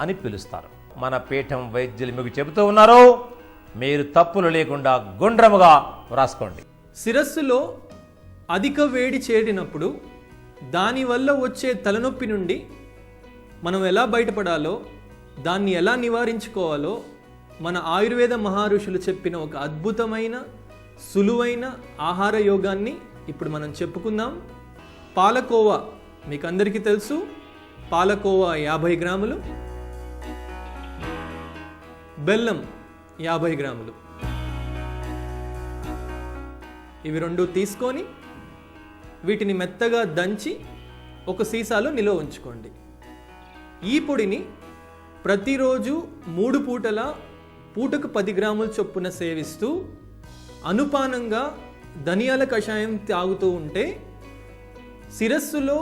అని పిలుస్తారు. మన పీఠం వైద్యులు మీకు చెబుతూ ఉన్నారు, మీరు తప్పులు లేకుండా గుండ్రముగా వ్రాసుకోండి. శిరస్సులో అధిక వేడి చేరినప్పుడు దానివల్ల వచ్చే తలనొప్పి నుండి మనం ఎలా బయటపడాలో, దాన్ని ఎలా నివారించుకోవాలో మన ఆయుర్వేద మహర్షులు చెప్పిన ఒక అద్భుతమైన సులువైన ఆహార యోగాన్ని ఇప్పుడు మనం చెప్పుకుందాం. పాలకోవా మీకు అందరికీ తెలుసు. పాలకోవా 50 గ్రాములు, బెల్లం 50 గ్రాములు, ఇవి రెండు తీసుకొని వీటిని మెత్తగా దంచి ఒక సీసాలో నిల్వ ఉంచుకోండి. ఈ పొడిని ప్రతిరోజు 3 పూటల పూటకు 10 గ్రాముల చొప్పున సేవిస్తూ అనుపానంగా ధనియాల కషాయం తాగుతూ ఉంటే శిరస్సులో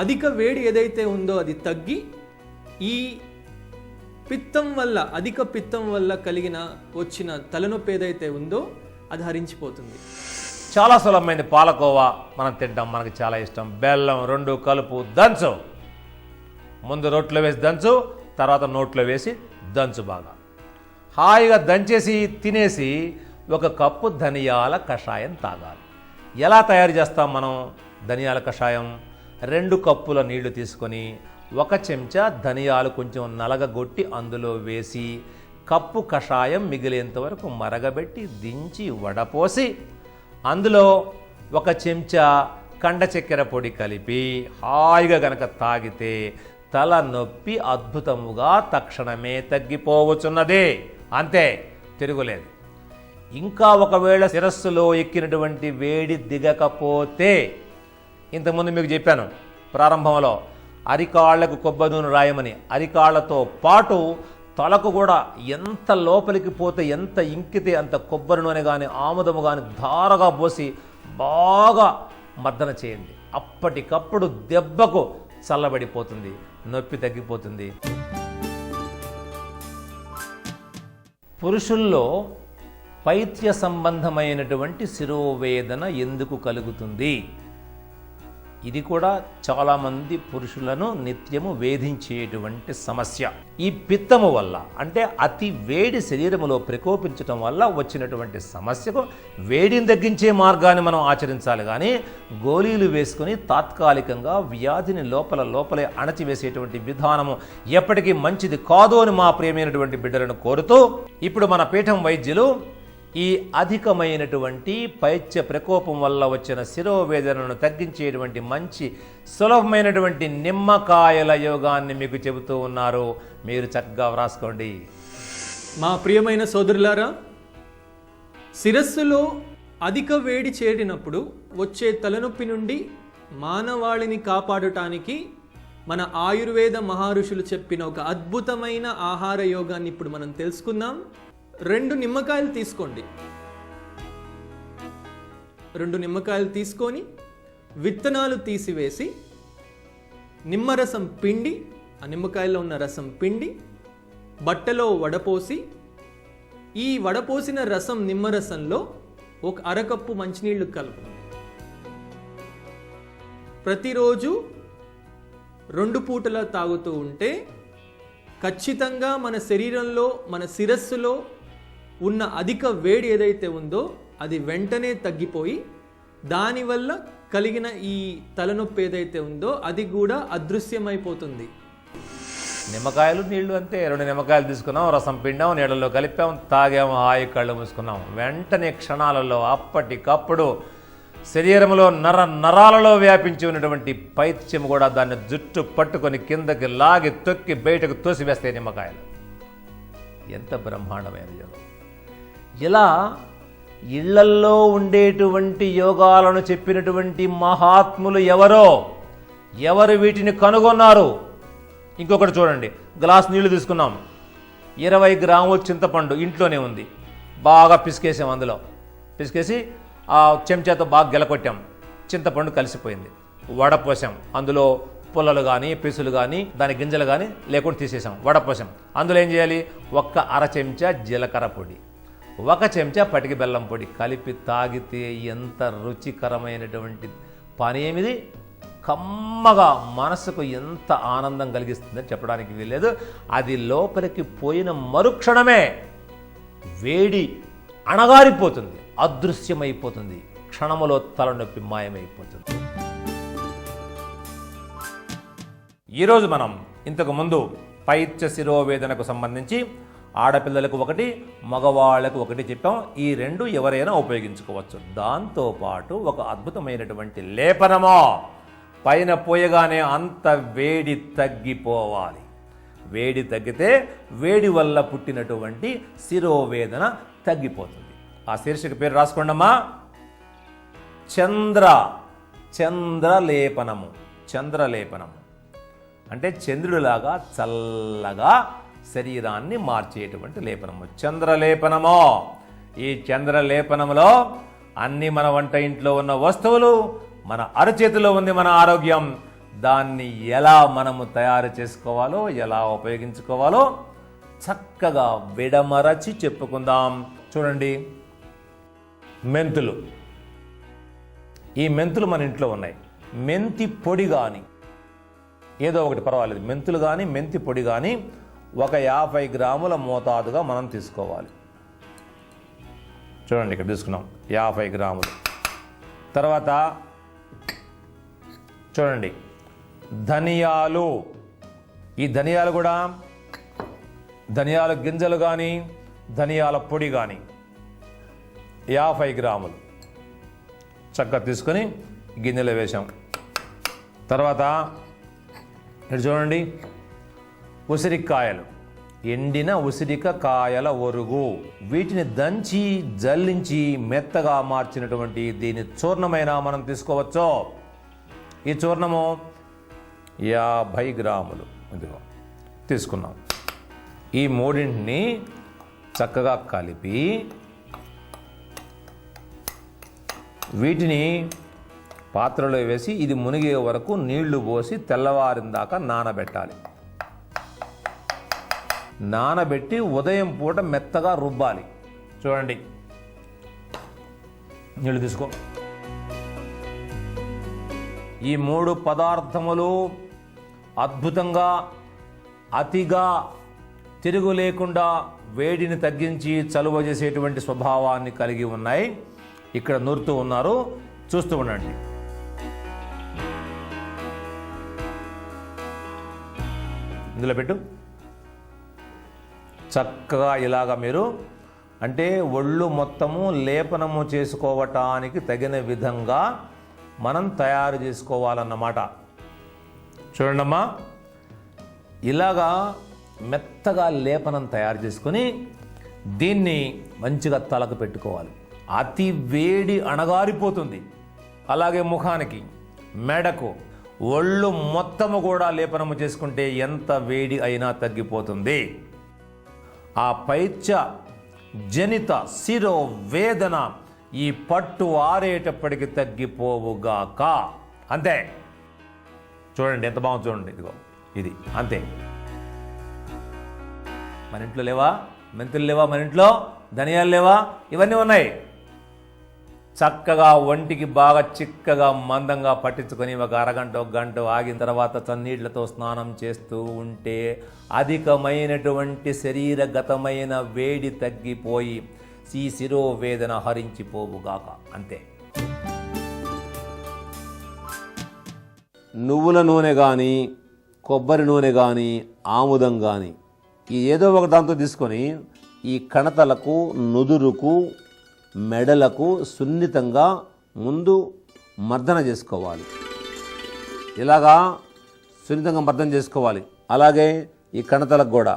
అధిక వేడి ఏదైతే ఉందో అది తగ్గి ఈ పిత్తం వల్ల, అధిక పిత్తం వల్ల వచ్చిన తలనొప్పి ఏదైతే ఉందో అది హరించిపోతుంది. చాలా సులభమైంది. పాలకోవా మనం తింటాం, మనకి చాలా ఇష్టం. బెల్లం 2 కలుపు దంచు. ముందు రోట్లో వేసి దంచు, తర్వాత నోట్లో వేసి దంచు. బాగా హాయిగా దంచేసి తినేసి 1 కప్పు ధనియాల కషాయం తాగాలి. ఎలా తయారు చేస్తాం మనం ధనియాల కషాయం? 2 కప్పుల నీళ్లు తీసుకొని 1 చెంచా ధనియాలు కొంచెం నలగగొట్టి అందులో వేసి కప్పు కషాయం మిగిలేంత వరకు మరగబెట్టి దించి వడపోసి అందులో 1 చెంచా కండ చక్కెర పొడి కలిపి హాయిగా గనక తాగితే తలనొప్పి అద్భుతముగా తక్షణమే తగ్గిపోవచ్చున్నదే. అంతే, తిరుగులేదు. ఇంకా ఒకవేళ శిరస్సులో ఎక్కినటువంటి వేడి దిగకపోతే, ఇంతకుముందు మీకు చెప్పాను ప్రారంభంలో, అరికాళ్లకు కొబ్బరి నూనె రాయమని. అరికాళ్లతో పాటు తలకు కూడా ఎంత లోపలికి పోతే, ఎంత ఇంకితే అంత కొబ్బరి నూనె కానీ ఆముదము కానీ ధారగా పోసి బాగా మర్దన చేయండి. అప్పటికప్పుడు దెబ్బకు చల్లబడిపోతుంది, నొప్పి తగ్గిపోతుంది. పురుషుల్లో పైత్య సంబంధమైనటువంటి శిరోవేదన ఎందుకు కలుగుతుంది? ఇది కూడా చాలామంది పురుషులను నిత్యము వేధించేటువంటి సమస్య. ఈ పిత్తము వల్ల, అంటే అతి వేడి శరీరములో ప్రకోపించటం వల్ల వచ్చినటువంటి సమస్యకు వేడిని తగ్గించే మార్గాన్ని మనం ఆచరించాలి. కానీ గోళీలు వేసుకుని తాత్కాలికంగా వ్యాధిని లోపలే అణచివేసేటువంటి విధానము ఎప్పటికీ మంచిది కాదు అని మా ప్రియమైనటువంటి బిడ్డలను కోరుతూ, ఇప్పుడు మన పీఠం వైద్యులు ఈ అధికమైనటువంటి పైత్య ప్రకోపం వల్ల వచ్చిన శిరోవేదనను తగ్గించేటువంటి మంచి సులభమైనటువంటి నిమ్మకాయల యోగాన్ని మీకు చెబుతూ ఉన్నారు. మీరు చక్కగా వ్రాసుకోండి. మా ప్రియమైన సోదరులారా, శిరస్సులో అధిక వేడి చేరినప్పుడు వచ్చే తలనొప్పి నుండి మానవాళిని కాపాడటానికి మన ఆయుర్వేద మహర్షులు చెప్పిన ఒక అద్భుతమైన ఆహార యోగాన్ని ఇప్పుడు మనం తెలుసుకుందాం. 2 నిమ్మకాయలు తీసుకోండి. 2 నిమ్మకాయలు తీసుకొని విత్తనాలు తీసివేసి నిమ్మరసం పిండి, ఆ నిమ్మకాయలో ఉన్న రసం పిండి బట్టలో వడపోసి, ఈ వడపోసిన రసం నిమ్మరసంలో 1 అరకప్పు మంచినీళ్లు కలుపు. ప్రతిరోజు 2 పూటలా తాగుతూ ఉంటే ఖచ్చితంగా మన శరీరంలో, మన శిరస్సులో ఉన్న అధిక వేడి ఏదైతే ఉందో అది వెంటనే తగ్గిపోయి దానివల్ల కలిగిన ఈ తలనొప్పి ఏదైతే ఉందో అది కూడా అదృశ్యమైపోతుంది. నిమ్మకాయలు నీళ్లు అంతే. 2 నిమ్మకాయలు తీసుకున్నాం, రసం పిండాం, నీళ్ళలో కలిపాం, తాగాము, హాయి కళ్ళు మూసుకున్నాం. వెంటనే క్షణాలలో అప్పటికప్పుడు శరీరంలో నరాలలో వ్యాపించి ఉన్నటువంటి పైత్యము కూడా దాన్ని జుట్టు పట్టుకొని కిందకి లాగి తొక్కి బయటకు తోసివేస్తాయి నిమ్మకాయలు. ఎంత బ్రహ్మాండమైన యోగం! ఇలా ఇళ్లల్లో ఉండేటువంటి యోగాలను చెప్పినటువంటి మహాత్ములు ఎవరు వీటిని కనుగొన్నారు? ఇంకొకటి చూడండి. గ్లాస్ నీళ్లు తీసుకున్నాం, 20 గ్రాముల చింతపండు ఇంట్లోనే ఉంది, బాగా పిసికేసాం. అందులో పిసికేసి ఆ చెంచాతో బాగా గెలకొట్టాం, చింతపండు కలిసిపోయింది. వడపోసాం, అందులో పుల్లలు కానీ పిసులు కానీ దాని గింజలు కానీ లేకుండా తీసేసాం, వడపోసాం. అందులో ఏం చేయాలి? 1 అర చెంచా జీలకర్ర పొడి, 1 చెంచా పటికి బెల్లం పొడి కలిపి తాగితే ఎంత రుచికరమైనటువంటి పానీయం ఇది! కమ్మగా మనసుకు ఎంత ఆనందం కలిగిస్తుందని చెప్పడానికి వీల్లేదు. అది లోపలికి పోయిన మరుక్షణమే వేడి అణగారిపోతుంది, అదృశ్యమైపోతుంది, క్షణములో తలనొప్పి మాయమైపోతుంది. ఈరోజు మనం ఇంతకుముందు పైత్య శిరోవేదనకు సంబంధించి ఆడపిల్లలకు ఒకటి, మగవాళ్లకు ఒకటి చెప్పాం. ఈ రెండు ఎవరైనా ఉపయోగించుకోవచ్చు. దాంతోపాటు ఒక అద్భుతమైనటువంటి లేపనమో, పైన పోయగానే అంత వేడి తగ్గిపోవాలి. వేడి తగ్గితే వేడి వల్ల పుట్టినటువంటి శిరోవేదన తగ్గిపోతుంది. ఆ శీర్షిక పేరు రాసుకోండమ్మా, చంద్రలేపనము. చంద్రలేపనము అంటే చంద్రుడిలాగా చల్లగా శరీరాన్ని మార్చేటువంటి లేపనము చంద్రలేపనము. ఈ చంద్రలేపనములో అన్ని మన వంట ఇంట్లో ఉన్న వస్తువులు, మన అరచేతిలో ఉంది మన ఆరోగ్యం. దాన్ని ఎలా మనము తయారు చేసుకోవాలో, ఎలా ఉపయోగించుకోవాలో చక్కగా విడమరచి చెప్పుకుందాం. చూడండి, మెంతులు. ఈ మెంతులు మన ఇంట్లో ఉన్నాయి. మెంతి పొడి కానీ ఏదో ఒకటి పర్వాలేదు, మెంతులు కానీ మెంతి పొడి కానీ ఒక 50 గ్రాముల మోతాదుగా మనం తీసుకోవాలి. చూడండి, ఇక్కడ తీసుకున్నాం 50 గ్రాములు. తర్వాత చూడండి, ధనియాలు. ఈ ధనియాలు కూడా ధనియాల గింజలు కానీ ధనియాల పొడి కానీ 50 గ్రాములు చక్కగా తీసుకొని గిన్నెలో వేసాం. తర్వాత ఇక్కడ చూడండి, ఉసిరికాయలు, ఎండిన ఉసిరిక కాయల ఒరుగు. వీటిని దంచి జల్లించి మెత్తగా మార్చినటువంటి దీని చూర్ణమైన మనం తీసుకోవచ్చు. ఈ చూర్ణము 50 గ్రాములు ఇదిగో తీసుకున్నాం. ఈ మూడింటిని చక్కగా కలిపి వీటిని పాత్రలో వేసి ఇది మునిగే వరకు నీళ్లు పోసి తెల్లవారిందాకా నానబెట్టాలి. నానబెట్టి ఉదయం పూట మెత్తగా రుబ్బాలి. చూడండి, నీళ్ళు తీసుకో. ఈ 3 పదార్థములు అద్భుతంగా, అతిగా, తిరుగు లేకుండా వేడిని తగ్గించి చలువ చేసేటువంటి స్వభావాన్ని కలిగి ఉన్నాయి. ఇక్కడ నూరుతూ ఉన్నారు, చూస్తూ ఉండండి. ఇందులో పెట్టు. చక్కగా ఇలాగ మీరు అంటే ఒళ్ళు మొత్తము లేపనము చేసుకోవటానికి తగిన విధంగా మనం తయారు చేసుకోవాలన్నమాట. చూడండమ్మా, ఇలాగా మెత్తగా లేపనం తయారు చేసుకొని దీన్ని మంచిగా తలకు పెట్టుకోవాలి. అతి వేడి అణగారిపోతుంది. అలాగే ముఖానికి, మెడకు, ఒళ్ళు మొత్తము కూడా లేపనము చేసుకుంటే ఎంత వేడి అయినా తగ్గిపోతుంది. ఆ పైత్య జనిత శిరో వేదన ఈ పట్టు ఆరేటప్పటికి తగ్గిపోవుగాక. అంతే. చూడండి ఎంత బాగుంది, చూడండి. ఇదిగో ఇది అంతే. మన ఇంట్లో లేవా మెంతులు? లేవా మన ఇంట్లో? ధనియాలు లేవా? ఇవన్నీ ఉన్నాయి. చక్కగా ఒంటికి బాగా చిక్కగా మందంగా పట్టించుకొని ఒక అరగంట, 1 గంట ఆగిన తర్వాత చన్నీళ్లతో స్నానం చేస్తూ ఉంటే అధికమైనటువంటి శరీరగతమైన వేడి తగ్గిపోయి ఈ శిరోవేదన హరించిపోవుగాక. అంతే. నువ్వుల నూనె కానీ, కొబ్బరి నూనె కానీ, ఆముదం కానీ ఈ ఏదో ఒక దాంతో తీసుకొని ఈ కణతలకు, నుదురుకు, మెడలకు సున్నితంగా ముందు మర్దన చేసుకోవాలి. ఇలాగా సున్నితంగా మర్దన చేసుకోవాలి. అలాగే ఈ కణతలకు కూడా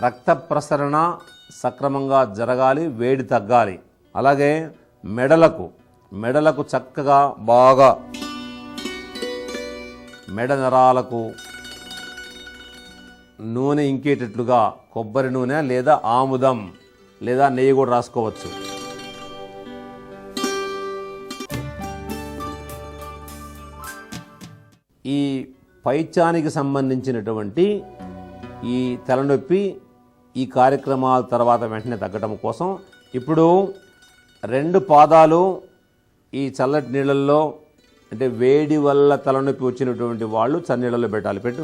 రక్త ప్రసరణ సక్రమంగా జరగాలి, వేడి తగ్గాలి. అలాగే మెడలకు చక్కగా బాగా మెడ నరాలకు నూనె ఇంకేటట్లుగా కొబ్బరి నూనె లేదా ఆముదం లేదా నెయ్యి కూడా రాసుకోవచ్చు. ఈ పైత్యానికి సంబంధించినటువంటి ఈ తలనొప్పి ఈ కార్యక్రమాల తర్వాత వెంటనే తగ్గడం కోసం ఇప్పుడు 2 పాదాలు ఈ చల్లటి నీళ్ళల్లో అంటే వేడి వల్ల తలనొప్పి వచ్చినటువంటి వాళ్ళు చన్నీళ్ళలో పెట్టాలి. పెట్టు.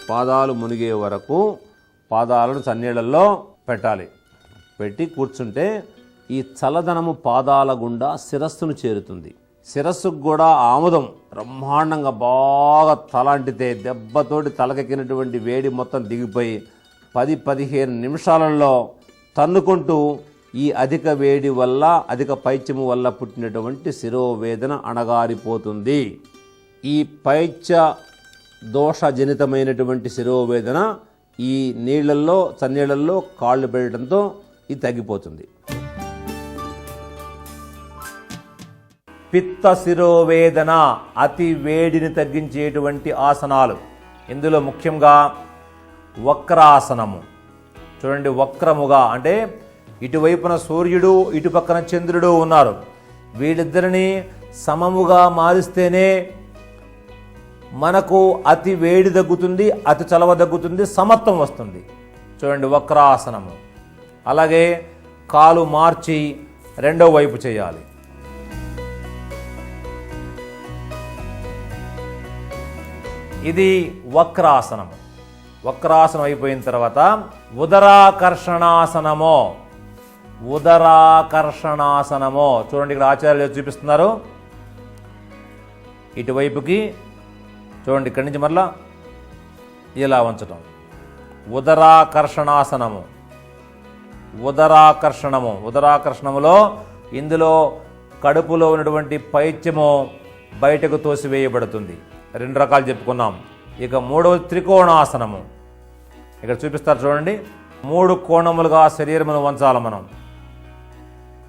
పాదాలు మునిగే వరకు పాదాలను చన్నీళ్ళల్లో పెట్టాలి. పెట్టి కూర్చుంటే ఈ చల్లదనము పాదాల గుండా శిరస్సును చేరుతుంది. శిరస్సుకు కూడా ఆముదం బ్రహ్మాండంగా బాగా తల అంటితే దెబ్బతోటి తలకెక్కినటువంటి వేడి మొత్తం దిగిపోయి 10-15 నిమిషాలలో తన్నుకుంటూ ఈ అధిక వేడి వల్ల అధిక పైత్యము వల్ల పుట్టినటువంటి శిరోవేదన అణగారిపోతుంది. ఈ పైత్య దోషజనితమైనటువంటి శిరోవేదన ఈ నీళ్లలో చన్నీళ్లలో కాళ్ళు పెట్టడంతో ఇది తగ్గిపోతుంది. పిత్త శిరోవేదన అతి వేడిని తగ్గించేటువంటి ఆసనాలు. ఇందులో ముఖ్యంగా వక్రాసనము. చూడండి, వక్రముగా అంటే ఇటువైపున సూర్యుడు ఇటు పక్కన చంద్రుడు ఉన్నారు. వీళ్ళిద్దరిని సమముగా మారిస్తేనే మనకు అతి వేడి తగ్గుతుంది, అతి చలవ తగ్గుతుంది, సమత్వం వస్తుంది. చూడండి, వక్రాసనము. అలాగే కాలు మార్చి రెండో వైపు చేయాలి. ఇది వక్రాసనము. వక్రాసనం అయిపోయిన తర్వాత ఉదరాకర్షణాసనము. ఉదరాకర్షణాసనము చూడండి, ఇక్కడ ఆచార్యులు చూపిస్తున్నారు. ఇటువైపుకి చూడండి, ఇక్కడి నుంచి మరలా ఇలా ఉంచటం. ఉదరాకర్షణాసనము. ఉదరాకర్షణములో ఇందులో కడుపులో ఉన్నటువంటి పైత్యము బయటకు తోసివేయబడుతుంది. 2 రకాలు చెప్పుకున్నాం. ఇక మూడవది త్రికోణాసనము. ఇక్కడ చూపిస్తారు చూడండి, 3 కోణములుగా శరీరమును వంచాలి మనం.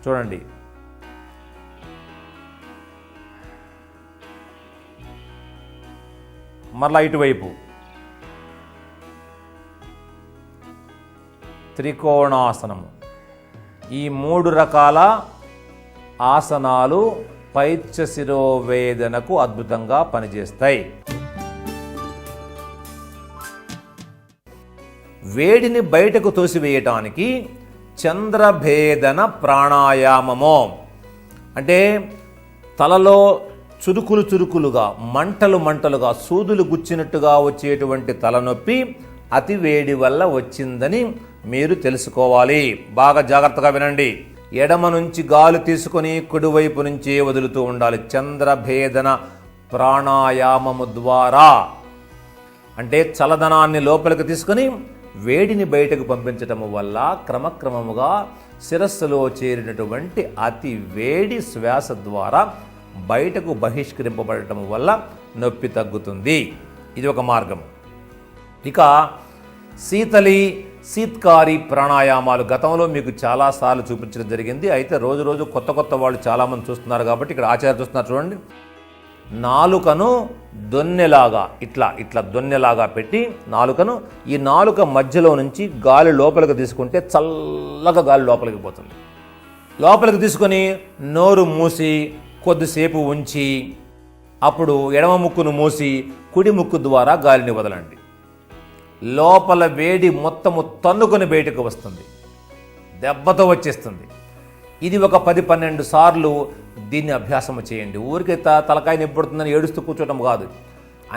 చూడండి, మరలా ఇటువైపు త్రికోణాసనము. ఈ 3 రకాల ఆసనాలు పైత్య శిరోవేదనకు అద్భుతంగా పనిచేస్తాయి. వేడిని బయటకు తోసివేయటానికి చంద్రభేదన ప్రాణాయామము. అంటే తలలో చురుకులుగా మంటలుగా సూదులు గుచ్చినట్టుగా వచ్చేటువంటి తలనొప్పి అతి వేడి వల్ల వచ్చిందని మీరు తెలుసుకోవాలి. బాగా జాగ్రత్తగా వినండి. ఎడమ నుంచి గాలి తీసుకొని కుడివైపు నుంచే వదులుతూ ఉండాలి. చంద్రభేదన ప్రాణాయామము ద్వారా అంటే చల్లదనాన్ని లోపలికి తీసుకొని వేడిని బయటకు పంపించటము వల్ల క్రమక్రమముగా శిరస్సులో చేరినటువంటి అతి వేడి శ్వాస ద్వారా బయటకు బహిష్కరింపబడటం వల్ల నొప్పి తగ్గుతుంది. ఇది ఒక మార్గం. ఇక శీత్కారి ప్రాణాయామాలు గతంలో మీకు చాలాసార్లు చూపించడం జరిగింది. అయితే రోజు కొత్త వాళ్ళు చాలామంది చూస్తున్నారు కాబట్టి ఇక్కడ ఆచార్య చూస్తున్నారు చూడండి. నాలుకను దొన్నెలాగా ఇట్లా దొన్నెలాగా పెట్టి ఈ నాలుక మధ్యలో నుంచి గాలి లోపలికి తీసుకుంటే చల్లగా గాలి లోపలికి పోతుంది. లోపలికి తీసుకొని నోరు మూసి కొద్దిసేపు ఉంచి అప్పుడు ఎడమ ముక్కును మూసి కుడి ముక్కు ద్వారా గాలిని వదలండి. లోపల వేడి మొత్తము తన్నుకొని బయటకు వస్తుంది, దెబ్బతో వచ్చేస్తుంది. ఇది ఒక 10-12 సార్లు దీన్ని అభ్యాసము చేయండి. ఊరికే తలకాయ నొప్పుడుతుందని ఏడుస్తూ కూర్చోవడం కాదు.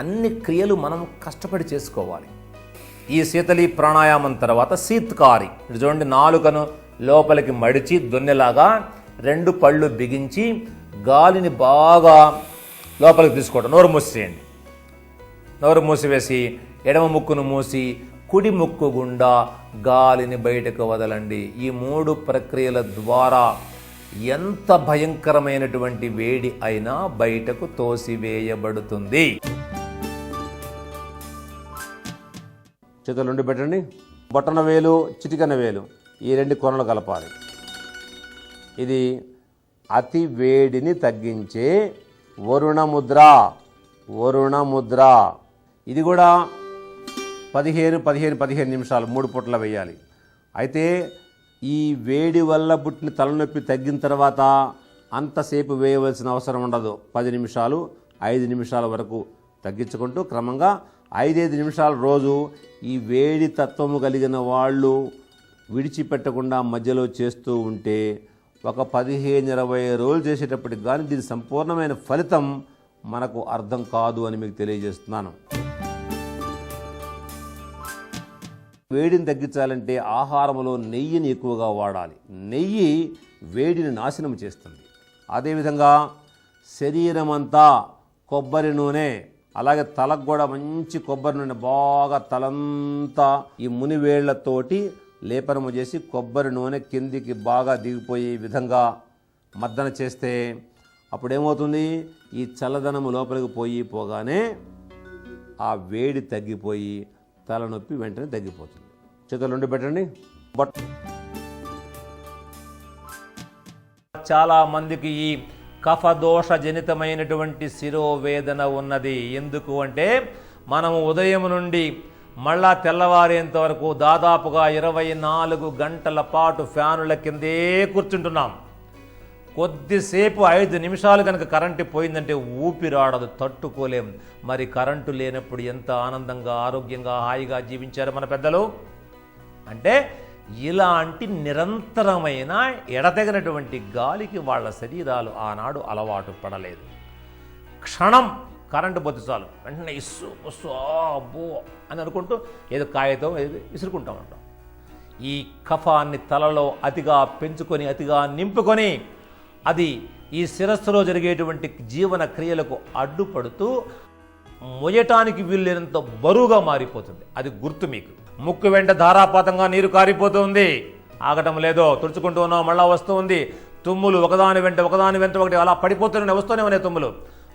అన్ని క్రియలు మనం కష్టపడి చేసుకోవాలి. ఈ శీతలి ప్రాణాయామం తర్వాత శీత్కారి. ఇది చూడండి, నాలుకను లోపలికి మడిచి దొన్నెలాగా 2 పళ్ళు బిగించి గాలిని బాగా లోపలికి తీసుకోవడం. నోరు మూసేయండి. నోరు మూసివేసి ఎడమ ముక్కును మూసి కుడి ముక్కు గుండా గాలిని బయటకు వదలండి. ఈ 3 ప్రక్రియల ద్వారా ఎంత భయంకరమైనటువంటి వేడి అయినా బయటకు తోసివేయబడుతుంది. చేతులు ఉండి పెట్టండి. బొట్టన వేలు చిటికన వేలు ఈ 2 కొనలు కలపాలి. ఇది అతి వేడిని తగ్గించే వరుణ ముద్ర. ఇది కూడా 15 నిమిషాలు 3 పూటల వేయాలి. అయితే ఈ వేడి వల్ల పుట్టిన తలనొప్పి తగ్గిన తర్వాత అంతసేపు వేయవలసిన అవసరం ఉండదు. 10 నిమిషాలు 5 నిమిషాల వరకు తగ్గించుకుంటూ క్రమంగా 5-5 నిమిషాలు రోజు ఈ వేడి తత్వము కలిగిన వాళ్ళు విడిచిపెట్టకుండా మధ్యలో చేస్తూ ఉంటే ఒక 15-20 రోజులు చేసేటప్పటికి కానీ దీని సంపూర్ణమైన ఫలితం మనకు అర్థం కాదు అని మీకు తెలియజేస్తున్నాను. వేడిని తగ్గించాలంటే ఆహారంలో నెయ్యిని ఎక్కువగా వాడాలి. నెయ్యి వేడిని నాశనం చేస్తుంది. అదేవిధంగా శరీరం అంతా కొబ్బరి నూనె, అలాగే తలకు కూడా మంచి కొబ్బరి నూనె బాగా తలంతా ఈ మునివేళ్లతోటి లేపనము చేసి కొబ్బరి నూనె కిందికి బాగా దిగిపోయే విధంగా మర్దన చేస్తే అప్పుడేమవుతుంది, ఈ చల్లదనము లోపలికి పోగానే ఆ వేడి తగ్గిపోయి తలనొప్పి వెంటనే తగ్గిపోతుంది. చేతులు రెండు పెట్టండి. చాలా మందికి ఈ కఫదోష జనితమైనటువంటి శిరోవేదన ఉన్నది. ఎందుకు అంటే మనము ఉదయం నుండి మళ్ళా తెల్లవారేంత వరకు దాదాపుగా 24 గంటల పాటు ఫ్యానుల కిందే కూర్చుంటున్నాం. కొద్దిసేపు 5 నిమిషాలు కనుక కరెంటు పోయిందంటే ఊపిరాడదు, తట్టుకోలేం. మరి కరెంటు లేనప్పుడు ఎంత ఆనందంగా ఆరోగ్యంగా హాయిగా జీవించారు మన పెద్దలు. అంటే ఇలాంటి నిరంతరమైన ఎడతెగనటువంటి గాలికి వాళ్ళ శరీరాలు ఆనాడు అలవాటు పడలేదు. క్షణం కరెంటు పోతే చాలు వెంటనే ఇస్సు బస్సు అబ్బో అని అనుకుంటూ ఏదో కాగితం ఏదో విసురుకుంటూ ఉంటాం. ఈ కఫాన్ని తలలో అతిగా పెంచుకొని అతిగా నింపుకొని అది ఈ శిరస్సులో జరిగేటువంటి జీవన క్రియలకు అడ్డుపడుతూ మొయ్యటానికి వీల్లేనంత బరువుగా మారిపోతుంది. అది గుర్తు మీకు. ముక్కు వెంట ధారాపాతంగా నీరు కారిపోతుంది, ఆగటం లేదో, తుడుచుకుంటూ ఉన్నాం మళ్ళా వస్తూ ఉంది. తుమ్ములు ఒకదాని వెంట ఒకటి అలా పడిపోతూనే వస్తూనే ఉన్నాయి తుమ్ములు.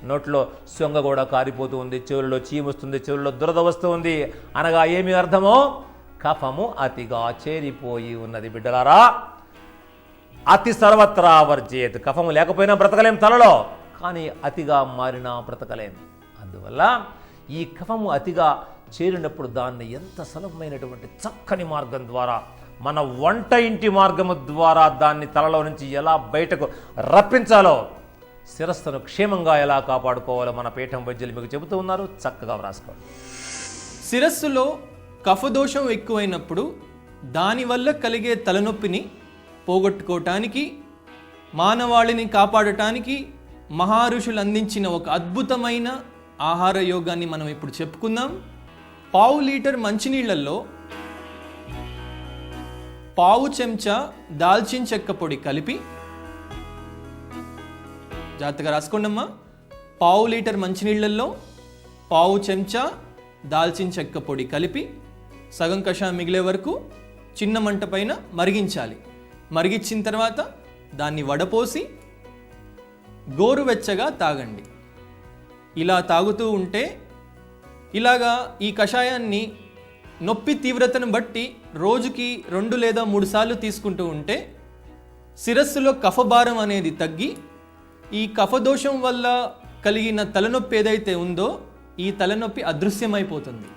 నోట్లో సొంగ కూడా కారిపోతూ ఉంది, చెవులలో చీముస్తుంది, చెవులలో దురద వస్తూ ఉంది. అనగా ఏమి అర్థమో, కఫము అతిగా చేరిపోయి ఉన్నది. బిడ్డలారా, అతి సర్వత్రా వర్జేత్. కఫము లేకపోయినా బ్రతకలేం తలలో, కానీ అతిగా మారినా బ్రతకలేం. అందువల్ల ఈ కఫము అతిగా చేరినప్పుడు దాన్ని ఎంత సులభమైనటువంటి చక్కని మార్గం ద్వారా, మన వంట ఇంటి మార్గము ద్వారా దాన్ని తలలో నుంచి ఎలా బయటకు రప్పించాలో, శిరస్సును క్షేమంగా ఎలా కాపాడుకోవాలో మన పీఠం వైద్యులు మీకు చెబుతూ ఉన్నారు. చక్కగా వ్రాసుకోండి. శిరస్సులో కఫదోషం ఎక్కువైనప్పుడు దానివల్ల కలిగే తలనొప్పిని పోగొట్టుకోవటానికి, మానవాళిని కాపాడటానికి మహారుషులు అందించిన ఒక అద్భుతమైన ఆహార యోగాన్ని మనం ఇప్పుడు చెప్పుకుందాం. 1/2 లీటర్ మంచినీళ్లలో 1/2 చెంచా దాల్చిన చెక్క పొడి కలిపి, జాగ్రత్తగా రాసుకోండమ్మా, 1/2 లీటర్ మంచినీళ్లలో 1/2 చెంచా దాల్చిన చెక్క పొడి కలిపి సగం కషాయం మిగిలే వరకు చిన్న మంట పైన మరిగించాలి. మరిగించిన తర్వాత దాన్ని వడపోసి గోరువెచ్చగా తాగండి. ఇలా తాగుతూ ఉంటే, ఇలాగా ఈ కషాయాన్ని నొప్పి తీవ్రతను బట్టి రోజుకి 2 లేదా 3 సార్లు తీసుకుంటూ ఉంటే శిరస్సులో కఫభారం అనేది తగ్గి ఈ కఫదోషం వల్ల కలిగిన తలనొప్పి ఏదైతే ఉందో ఈ తలనొప్పి అదృశ్యమైపోతుంది.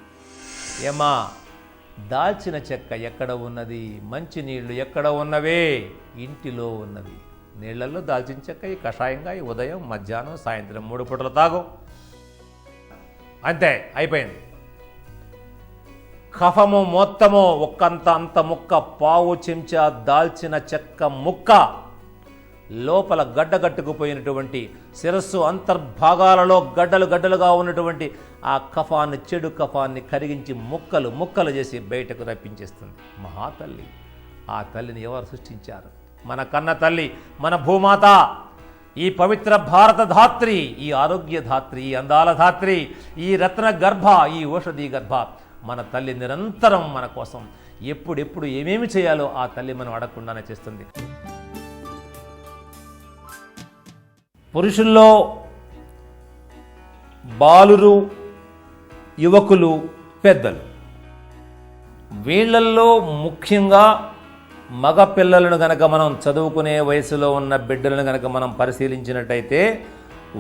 ఏమా, దాల్చిన చెక్క ఎక్కడ ఉన్నది? మంచి నీళ్లు ఎక్కడ ఉన్నవే? ఇంటిలో ఉన్నవి. నీళ్లలో దాల్చిన చెక్క ఈ కషాయంగా ఈ ఉదయం మధ్యాహ్నం సాయంత్రం 3 పూటలు తాగు. అంతే, అయిపోయింది. కఫము మొత్తము అంత ముక్క 1/2 చెంచా దాల్చిన చెక్క ముక్క లోపల గడ్డగట్టుకుపోయినటువంటి శిరస్సు అంతర్భాగాలలో గడ్డలుగా ఉన్నటువంటి ఆ కఫాన్ని, చెడు కఫాన్ని కరిగించి ముక్కలు చేసి బయటకు రప్పించేస్తుంది మహాతల్లి. ఆ తల్లిని ఎవరు సృష్టించారు? మన కన్న తల్లి, మన భూమాత, ఈ పవిత్ర భారత ధాత్రి, ఈ ఆరోగ్య ధాత్రి, ఈ అందాల ధాత్రి, ఈ రత్న గర్భ, ఈ ఔషధి గర్భ మన తల్లి నిరంతరం మన కోసం ఎప్పుడెప్పుడు ఏమేమి చేయాలో ఆ తల్లి మనం అడగకుండానే చేస్తుంది. పురుషుల్లో బాలురు, యువకులు, పెద్దలు, వీళ్ళల్లో ముఖ్యంగా మగ పిల్లలను గనక మనం చదువుకునే వయసులో ఉన్న బిడ్డలను గనక మనం పరిశీలించినట్టయితే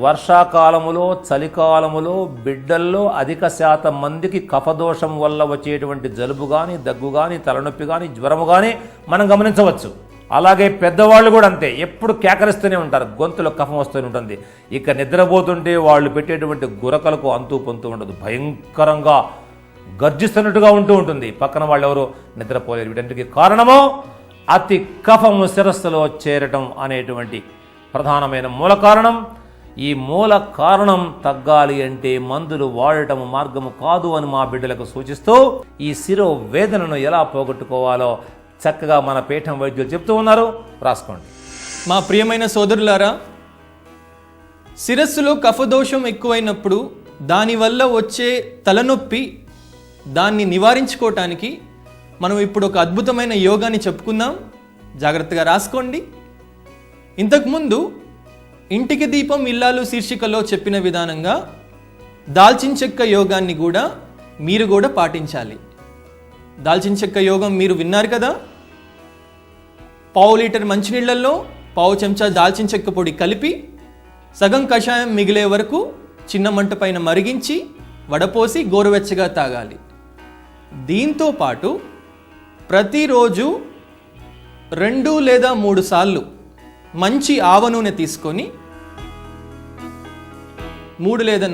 వర్షాకాలములో, చలికాలములో బిడ్డల్లో అధిక శాతం మందికి కఫదోషం వల్ల వచ్చేటువంటి జలుబు కానీ, దగ్గు కానీ, తలనొప్పి కానీ, జ్వరము కానీ మనం గమనించవచ్చు. అలాగే పెద్దవాళ్ళు కూడా అంతే, ఎప్పుడు కేకరిస్తూనే ఉంటారు, గొంతులో కఫం వస్తూనే ఉంటుంది. ఇక నిద్రపోతుంటే వాళ్ళు పెట్టేటువంటి గురకలకు అంతు పొంతు ఉండదు. భయంకరంగా గర్జిస్తున్నట్టుగా ఉంటూ ఉంటుంది. పక్కన వాళ్ళు ఎవరు నిద్రపోలేరు. వీటన్నిటికీ కారణము అతి కఫము శిరస్సులో చేరటం అనేటువంటి ప్రధానమైన మూల కారణం. ఈ మూల కారణం తగ్గాలి అంటే మందులు వాడటం మార్గము కాదు అని మా బిడ్డలకు సూచిస్తూ ఈ శిరో వేదనను ఎలా పోగొట్టుకోవాలో చక్కగా మన పీఠం వైద్యులు చెప్తూ ఉన్నారు. రాసుకోండి. మా ప్రియమైన సోదరులారా, శిరస్సులో కఫదోషం ఎక్కువైనప్పుడు దానివల్ల వచ్చే తలనొప్పి దాన్ని నివారించుకోవటానికి మనం ఇప్పుడు ఒక అద్భుతమైన యోగాని చెప్పుకుందాం. జాగ్రత్తగా రాసుకోండి. ఇంతకుముందు ఇంటికి దీపం ఇల్లాలు శీర్షికలో చెప్పిన విధానంగా దాల్చిన చెక్క యోగాన్ని కూడా మీరు కూడా పాటించాలి. దాల్చిన చెక్క యోగం మీరు విన్నారు కదా. పావు లీటర్ మంచినీళ్ళల్లో పావు చెంచా దాల్చిన చెక్క పొడి కలిపి సగం కషాయం మిగిలే వరకు చిన్న మంట పైన మరిగించి వడపోసి గోరువెచ్చగా తాగాలి. దీంతో పాటు ప్రతిరోజు 2 లేదా 3 సార్లు మంచి ఆవ నూనె తీసుకొని 3 లేదా